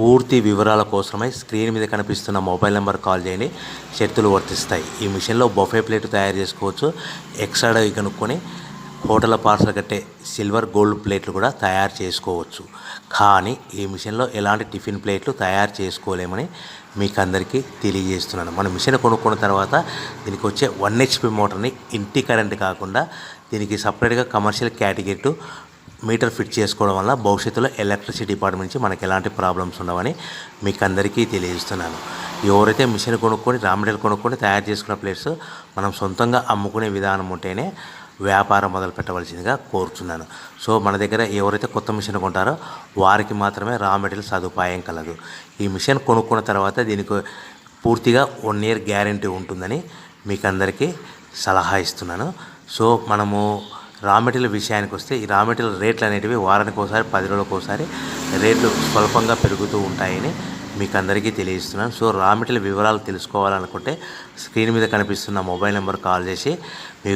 పూర్తి వివరాల కోసమై స్క్రీన్ మీద కనిపిస్తున్న మొబైల్ నెంబర్ కాల్ చేయండి. షరతులు వర్తిస్తాయి. ఈ మిషన్లో బొఫే ప్లేట్ తయారు చేసుకోవచ్చు. ఎక్స్ట్రా కనుక్కొని హోటల్ పార్సల్ కట్టే సిల్వర్ గోల్డ్ ప్లేట్లు కూడా తయారు చేసుకోవచ్చు. కానీ ఈ మిషన్లో ఎలాంటి టిఫిన్ ప్లేట్లు తయారు చేసుకోలేమని మీకు అందరికీ తెలియజేస్తున్నాను. మన మిషన్ కొనుక్కున్న తర్వాత దీనికి వచ్చే 1 HP మోటార్ని ఇంటి కరెంట్ కాకుండా దీనికి సపరేట్గా కమర్షియల్ కేటగిరీ మీటర్ ఫిట్ చేసుకోవడం వల్ల భవిష్యత్తులో ఎలక్ట్రిసిటీ డిపార్ట్మెంట్ నుంచి మనకి ఎలాంటి ప్రాబ్లమ్స్ ఉండవని మీకు అందరికీ తెలియజేస్తున్నాను. ఎవరైతే మిషన్ కొనుక్కొని రా మెటీరియల్ కొనుక్కొని తయారు చేసుకున్న ప్లేట్స్ మనం సొంతంగా అమ్ముకునే విధానం ఉంటేనే వ్యాపారం మొదలు పెట్టవలసిందిగా కోరుతున్నాను. సో మన దగ్గర ఎవరైతే కొత్త మిషన్ కొంటారో వారికి మాత్రమే రా మెటీరియల్ సదుపాయం కలదు. ఈ మిషన్ కొనుక్కున్న తర్వాత దీనికి పూర్తిగా 1 year గ్యారంటీ ఉంటుందని మీకు అందరికీ సలహా ఇస్తున్నాను. సో మనము రా మెటీరియల్ విషయానికి వస్తే ఈ రా మెటీరియల్ రేట్లు అనేటివి వారానికి ఒకసారి 10 రోజులకు ఒకసారి రేట్లు స్వల్పంగా పెరుగుతూ ఉంటాయని మీకు అందరికీ తెలియజేస్తున్నాను. సో రా మెటీరియల్ వివరాలు తెలుసుకోవాలనుకుంటే స్క్రీన్ మీద కనిపిస్తున్న మొబైల్ నెంబర్ కాల్ చేసి మీరు